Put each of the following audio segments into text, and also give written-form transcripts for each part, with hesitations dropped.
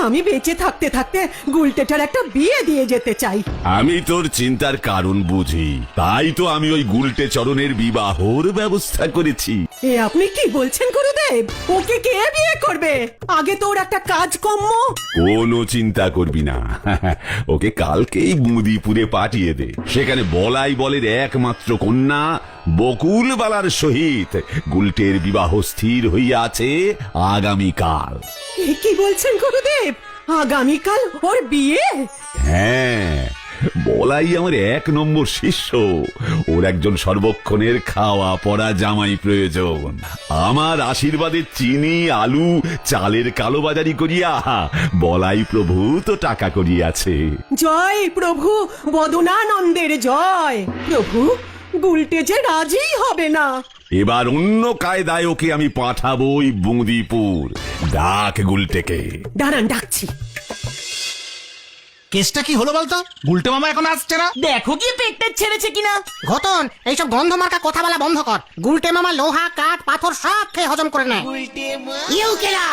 আমি বেঁচে থাকতে থাকতে গুলটেটার একটা বিয়ে দিয়ে যেতে চাই। আমি তোর চিন্তার কারণ বুঝি, তাই তো আমি ওই গুলটে চরণের বিবাহর ব্যবস্থা করেছি। এ আপনি কি বলছেন গুরুদেব? ওকে কে বিয়ে করবে? আগে তো ওর একটা কাজ কম্ম। কোনো চিন্তা করবি না, ওকে কালকেই বুঁদিপুরে পাঠিয়ে দে। সেখানে বলাই বলের একমাত্র কন্যা বকুলবালার সহিত গুলটের বিবাহ স্থির হইয়াছে আগামীকাল। এ কি বলছেন গুরুদেব? আগামীকাল ওর বিয়ে? হ্যাঁ, বলাই আমার 1 নম্বর শিষ্য। ওর একজন সর্বক্ষণের খাওয়া পড়া জামাই প্রয়োজন। আমার আশীর্বাদে চিনি আলু চালের কালোবাজারি করিয়া বলাই প্রভু তো টাকা করিয়াছে। জয় প্রভু বদনানন্দের জয়। প্রভু, গুলটে যে রাজি হবে না। এবার অন্য কায়দায় ওকে আমি পাঠাবো ওই বুঁদিপুর। ডাক গুলটেকে। দাঁড়ান, ডাকছি। কেসটা কি হলো বলতো? গুলটে মামা এখন আসছে না। দেখো কি পেটটা ছেড়েছে কিনা। ঘটন, এইসব গন্ধ মার্কা কথা বলা বন্ধ কর। গুলটে মামা লোহা কাঠ পাথর সব খেয়ে হজম করে নেয়। ইউকেরা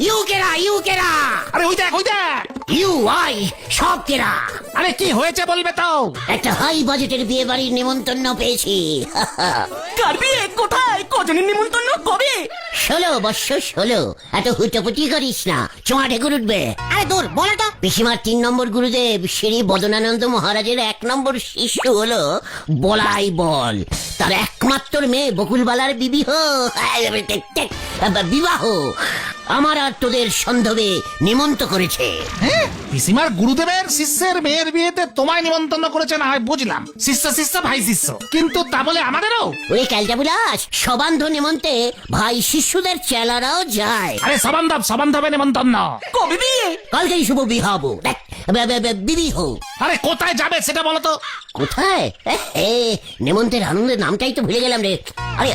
ইউকেরা ইউকেরা আরে ওই দেখ, ওই দেখ। ইউ আই সব কেরা। আরে কি হয়েছে বলবে তো? একটা হাই বাজেটের বিয়ে বাড়ির নিমন্ত্রণ পেয়েছি। কার বিয়ে? কোথায়? কজনের নিমন্ত্রণ? কবে? 16 বৎসর 16। এত হুটোপুটি করিস না, চোঁয়া ঢেকুর উঠবে। আরে দূর, বলে তো। পিসিমার 3 নম্বর গুরুদেব শ্রী বদনানন্দ মহারাজের 1 নম্বর শিষ্য হলো বলাই বল। তার একমাত্র মেয়ে বকুলবালার বিবাহ আমার আর তোদের সন্ধবে নিমন্ত্রণ করেছে। হ্যাঁ, পিসিমার গুরুদেবের শিষ্যের মেয়ের বিয়েতে তোমায় নিমন্ত্রণ করেছে না হয় বুঝলাম, শিষ্য শিষ্য ভাই শিষ্য, কিন্তু তা বলে আমাদেরও? ওরে ক্যালটাবুলাস, সবান্ধ নিমন্ত্রণে ভাই শিষ্যদের চেলারাও যায়। আরে সবান্ধবে নিমন্ত্রণ। কবে বিয়ে? কালকেই শুভ বিহাবো বিবিহ। আরে কোথায় যাবে সেটা বলো তো? কোথায়? নেমন্তের আনন্দের নামটাই তো ভুলে গেলাম রে। আরে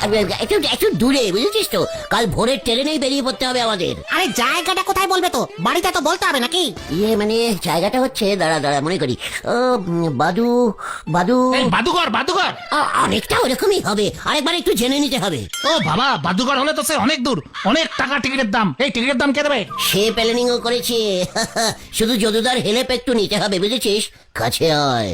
একটু দূরে, বুঝেছিস তো? কাল ভোরের ট্রেনেই বেরিয়ে পড়তে হবে আমাদের। আরে জায়গাটা কোথায় বলবে তো? বাড়িটা তো বলতে হবে নাকি? মানে জায়গাটা হচ্ছে, দাঁড়া মনে করি, বাদু এই বাদুঘর। অনেকটা ওরকমই হবে, আরেকবার একটু জেনে নিতে হবে। ও বাবা, বাদুঘর হলে তো সে অনেক দূর, অনেক টাকা টিকিটের দাম। এই টিকিটের দাম কে দেবে? সে প্ল্যানিংও করেছে। শুধু যদুদার হেল্প একটু নিতে হবে, বুঝেছিস? কাছে আয়।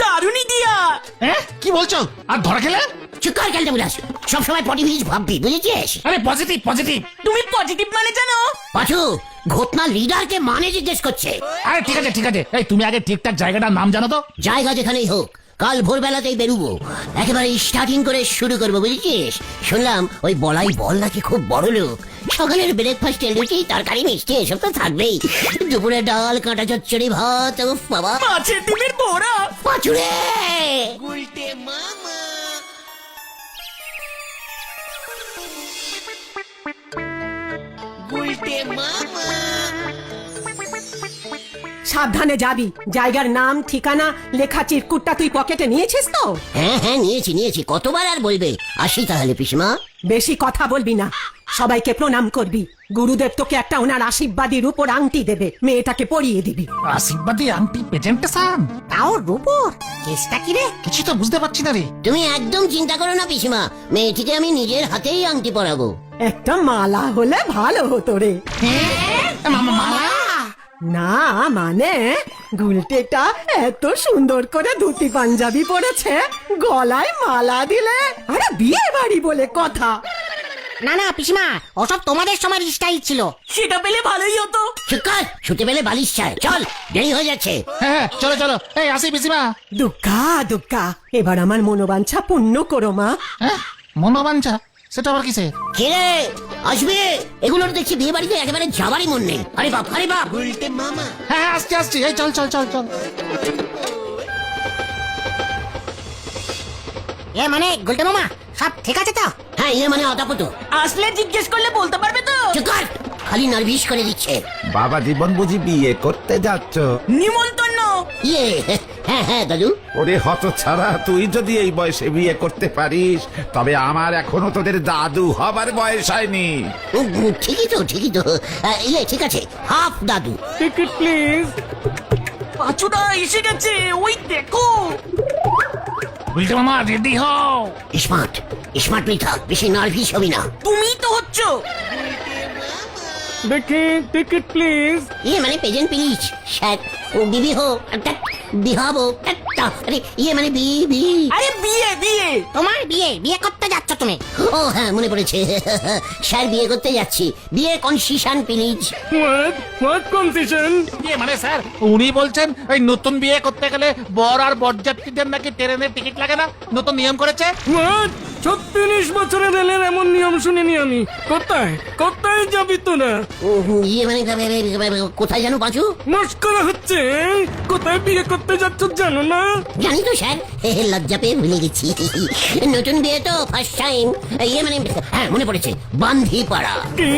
দারুণই দিয়া। হ্যাঁ, কি বলছো? আর ধরা খেলে? চুকার গেলতে বুঝাস, সবসময় পটিভিজ ভাববি, বুঝেছিস? আরে পজিটিভ। তুমি পজিটিভ মানে জানো? পাঁচু, ঘটনা লিডারকে মানে জিজ্ঞেস করছে। আরে ঠিক আছে। এই তুমি আগে ঠিকঠাক জায়গাটার নাম জানো তো? জায়গা যেখানেই হোক, কাল ভোরবেলাতেই বেরুবো। একেবারে স্টার্টিং করে শুরু করবো, বুঝেছিস? শুনলাম ওই বলাই বল নাকি খুব বড় লোক। সকালের ব্রেকফাস্টে লুচি তরকারি মিষ্টি এসব তো থাকবেই। দুপুরে ডাল কাঁটা চচ্চড়ি ভাত। উফ বাবা, মাছের ডিমের বড়া। পাঁচুরে! সাবধানে যাবি। জায়গার নাম ঠিকানা লেখা চিরকুটটা তুই পকেটে নিয়েছিস তো? হ্যাঁ নিয়েছি। কতবার আর বলবে? আসি তাহলে পিসমা। বেশি কথা বলবি না, সবাইকে প্রণাম করবি। গুরুদেব তোকে একটা ওনার আশীর্বাদীর উপর আংটি দেবে, মেয়েটাকে পরিয়ে দিবি। আশীর্বাদী আংটি প্রেজেন্টেশন? তাও রূপর? কেসটা কি রে? কিছু তো বুঝতে পারছি না রে। তুমি একদম চিন্তা করো না পিসিমা, মেয়েটিকে আমি নিজের হাতেই আংটি পরাবো। একটা মালা হলে ভালো হতো রে। মালা? না মানে, গুলটেটা এত সুন্দর করে ধুতি পাঞ্জাবি পরেছে, গলায় মালা দিলে আরে বিয়ে বাড়ি বলে কথা। না পিসিমা, ওসব তোমাদের সময় স্টাইল ছিল। সেটা পেলে ভালোই হতো। চুকার, ছুটে পেলে বালিশ চায়। চল, দেরি হয়ে যাচ্ছে। হ্যাঁ, চলো। এই আসি পিসিমা। দুগ্গা, এবার আমার মনোবাঞ্ছা পূর্ণ করো মা। হ্যাঁ, মনোবাঞ্ছা? সেটা আবার কিসে? কে আসবে? এগুলোর দেখছি বিয়ে বাড়িতে একেবারে যাবারই মন নেই। আরে বাপ। হ্যাঁ, আসছি। এই চল। মানে গুলটে মামা, সব ঠিক আছে তো? হ্যাঁ, মানে অতাপতো। আসলে জিজ্ঞেস করলে বলতে পারবে তো? চুকার, খালি নার্ভিস করে দিচ্ছে। বাবা জীবন বুঝি বিয়ে করতে যাচ্ছ? নিমন্ত্রণ। হ্যাঁ দাদু। ওরে হত ছাড়া, তুই যদি এই বয়সে বিয়ে করতে পারিস, তবে আমার এখনো তোদের দাদু হবার বয়স হয়নি। ঠিকই তো। ঠিক আছে, হাফ দাদু। Ticket please. পাঁচুদা এসে গেছে, ওই দেখো। বুঝতে মামা, রেডি হও। স্মার্ট, স্মার্টলি থাক, বেশি নার্ভিস হবি না। তুমি তো হচ্ছ। দেখি টিকিট প্লিজ। ইয়ে মানে প্রেজেন্ট প্লিজ স্যার। বিবি হো বিহাবো, আরে ইয়ে মানে বি। আরে বিয়ে বিয়ে। তোমার বিয়ে বিয়ে করতে যাচ্ছ তুমি? ও হ্যাঁ মনে পড়েছে, স্যার বিয়ে করতে যাচ্ছি, বিয়ে কনসিশন প্লিজ। What concession? ইয়ে মানে স্যার উনি বলছেন ওই নতুন বিয়ে করতে গেলে বর আর বরযাত্রীদের নাকি ট্রেনের টিকিট লাগে না, নতুন নিয়ম করেছে। হোয়াট? 36 বছরে রেলের এমন নিয়ম শুনিনি আমি। কোথায় কোথায় যাবি তোরা? ইয়ে মানে কোথায় জানো পাঁচু? মস্করা হচ্ছে? কোথায় বিয়ে করতে যাচ্ছ জানো না? জানি তো স্যার, লজ্জা পেয়ে ভুলে গেছি। নতুন বিয়ে তো ফার্স্ট টাইম। ইয়ে মানে হ্যাঁ মনে পড়েছে, বান্ধিপাড়া। কি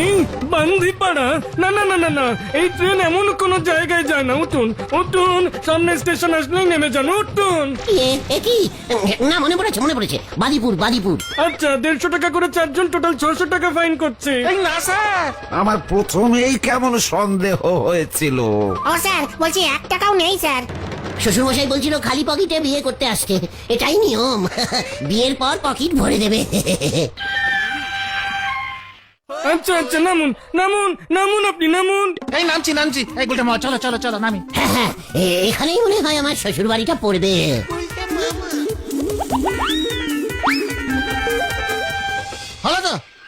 বান্দিপাড়া? না না না না না, এই ট্রেন এমন কোন জায়গায় যায় না। উঠুন উঠুন, সামনে স্টেশন আসলেই নেমে যান, উঠুন। কি না মনে পড়েছে বাদিপুর। আচ্ছা 150 টাকা করে চারজন, টোটাল 600 টাকা ফাইন করছে। এই না স্যার, আমার প্রথমেই কেমন সন্দেহ হয়েছিল। ও স্যার বলছি 1 টাকাও নেই স্যার। শ্বশুরমশাই বলছিল খালি পকেটে বিয়ে করতে আসতে, এটাই নিয়ম। বিয়ের পর পকেট ভরে দেবে। আচ্ছা আচ্ছা, নামুন নামুন নামুন, আপনি নামুন। এই নামছি এই গুলটা মামা চলো নামি। হ্যাঁ এখানেই মনে হয় আমার শ্বশুর বাড়িটা পড়বে।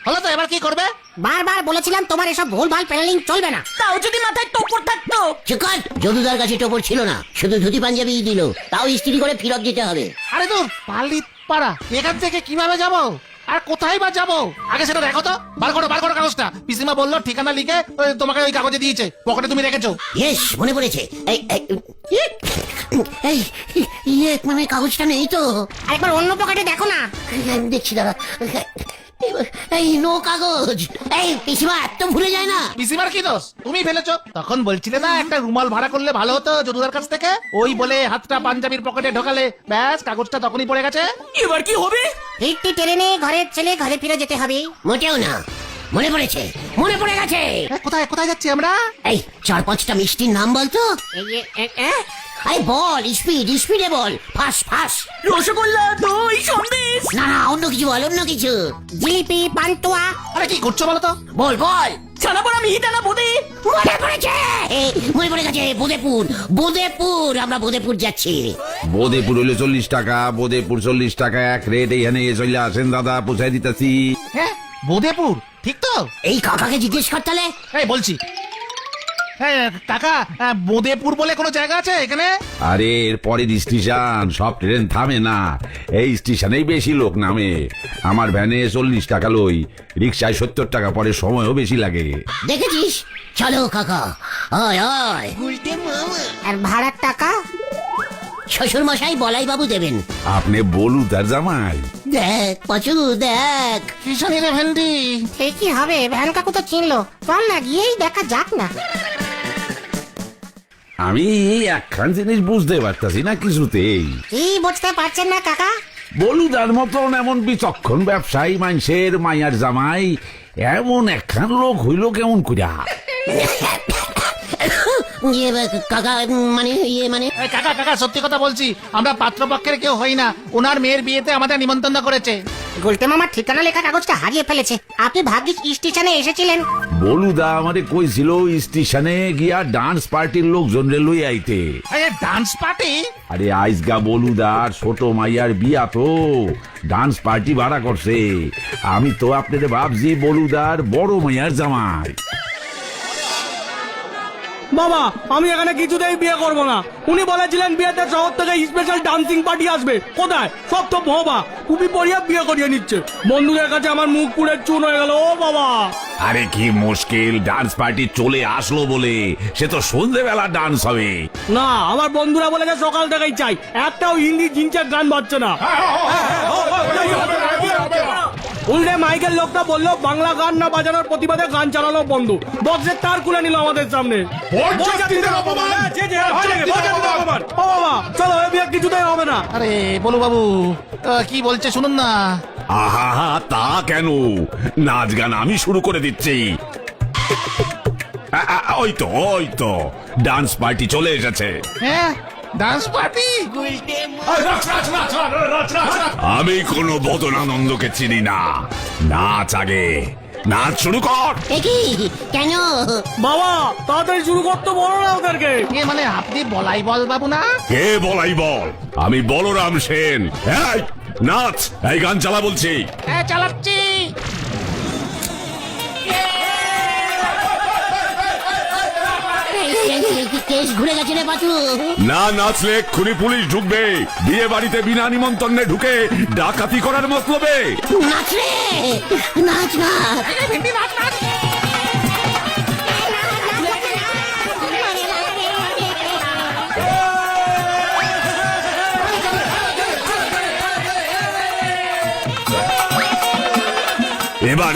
হলো তো এবার কি করবে? বারবার বলেছিলাম তোমার এসব ভুলভাল প্ল্যানিং চলবে না। তাও যদি মাথায় টোপর থাকতো। চিকন যদুদার কাছে টোপর ছিল না, শুধু ধুতি পাঞ্জাবি দিল, তাও ইস্ত্রি করে ফেরত দিতে হবে। আরে তো পালিতপাড়া, এখান থেকে কিভাবে যাব আর কোথায় বা যাব? আগে সেটা দেখো তো, বার করো কাগজটা। পিসিমা বললো ঠিকানা লিখে তোমাকে ওই কাগজে দিয়েছে, পকেটে তুমি রেখেছো। ইয়েস মনে পড়েছে। এই ইয়ে মানে কাগজটা নেই তো। আরেকবার অন্য পকেটে দেখো না। আমি দেখছি দাদা। এই নো কাগজ। এই পিসিমা এত ভুলে যায় না। পিসিমার কি দোষ? তুমি ফেলেছো। তখন বলছিলে না একটা রুমাল ভাড়া করলে ভালো হতো যদুদার কাছ থেকে, ওই বলে হাতটা পাঞ্জাবির পকেটে ঢোকালে ব্যাস কাগজটা তখনই পড়ে গেছে। এবার কি হবে? ফিরতি ট্রেনে ঘরের ছেলে ঘরে ফিরে যেতে হবে। মোটেও না, মনে পড়ে গেছে। কোথায় যাচ্ছি আমরা? এই 4-5টা মিষ্টির নাম বলতো। আরে বল, স্পিডে বল, ফাস। রসগোল্লা, দই, সন্দেশ। না অন্য কিছু বল, অন্য কিছু। জিলিপি, পান্তুয়া। আরে কি করছো বলো তো? বল। ছানাপোড়া, মিহিদানা, বোঁদে। মনে পড়ে গেছে, বোদেপুর। আমরা বোদেপুর যাচ্ছি। বোদেপুর হইলে 40 টাকা, বোদেপুর 40 টাকা এক রেট। এইখানে চলে আসেন দাদা, পৌঁছাই দিতেছি। হ্যাঁ বোদেপুর, ঠিক তো? এই কাকাকে জিজ্ঞেস কর তাহলে। এই বলছি। হ্যাঁ কাকা, বোদেপুর বলে কোনো জায়গা আছে এখানে? আরে এর পরের স্টেশন, সব ট্রেন থামে না, এই স্টেশনেই বেশি লোক নামে। আমার ভ্যানে 40 টাকা লই, রিক্সায় 70 টাকা, পরে সময়ও বেশি লাগে। দেখেছিস? চলো কাকা, আয়। আর ভাড়ার টাকা? শ্বশুর মশাই বলাই বাবু দেবেন। আপনি বলু তার জামাই। দেখ পাচু দেখ। কিশানি রে ভেন্ডি। ঠিকই হবে, ভ্যান কাকু তো চিনলো। চল না গিয়েই দেখা যাক না। আমি একখান জিনিস বুঝতে পারতাছি না কিছুতেই। কি বুঝতে পারছেন না কাকা? বলুদার মতন এমন বিচক্ষণ ব্যবসায়ী মানুষের মাইয়ার জামাই এমন একখান লোক হইল কেমন করিয়া? কাকা মানে এই কাকা সত্যি কথা বলছি, আমরা পাত্রপক্ষের কেউ হই না। ওনার মেয়ের বিয়েতে আমাদের নিমন্ত্রণ করেছে। গুলটে মামার ঠিকানা লেখা কাগজটা হারিয়ে ফেলেছে। আপনি ভাগ্যিস স্টেশনে এসেছিলেন। বলুদা আমারে কইছিল স্টেশনে গিয়া ডান্স পার্টির লোকজন রে লই আইতে। Dance party? আরে আইসগা বলুদার ছোট মাইয়ার বিয়া তো, ডান্স পার্টি ভাড়া করছে। আমি তো আপনাদের ভাবছি বলুদার বড় মাইয়ার জামাই। বাবা আমি এখানে কিছুতেই বিয়ে করব না। উনি বলেছিলেন বিয়েতে শহর থেকে স্পেশাল ডান্সিং পার্টি আসবে। কোথায়? সব তো বাবা টুপি পরিয়ে বিয়ে করিয়ে নিচ্ছে। বন্ধুদের কাছে আমার মুখ পুড়ে চুন হয়ে গেল। ও বাবা, আরে কি মুশকিল, ডান্স পার্টি চলে আসলো বলে সে তো সন্ধ্যেবেলা ডান্স হবে। না আমার বন্ধুরা বলেছে সকাল থেকেই চাই, একটাও হিন্দি জিনচার গান বাজছে না। উল্টে মাইকেল লোকটা বললো বাংলা গান না বাজানোর প্রতিবাদে গান চালানো বন্ধ। বক্সের তার খুলে নিল আমাদের সামনে। চলো এ বিয়ে কিছুতেই হবে না। আরে বলু বাবু কি বলছে শুনুন না। আহা তা কেন, নাচ গান আমি শুরু করে দিচ্ছি। ওই তো ডান্স পার্টি চলে এসেছে। হ্যাঁ ডান্স পার্টি। আমি কোনো বদনানন্দকে চিনি না। নাচ আগে, নাচ শুরু কর। একই কেন? বাবা তাড়াতাড়ি শুরু করতে বলো না ওদেরকে। এ মানে আপনি বলাই বল বাবু না? কে বলাই বল? আমি বলরাম সেন। এই, নাচ, এই গান চালা বলছি। হ্যাঁ চালাচ্ছি। কেস ঘুরে গেছে রে পাচু। না নাচলে এক্ষুনি পুলিশ ঢুকবে। বিয়ে বাড়িতে বিনা নিমন্ত্রণে ঢুকে ডাকাতি করার মতলবে। নাচ রে, নাচ নাচ। এবার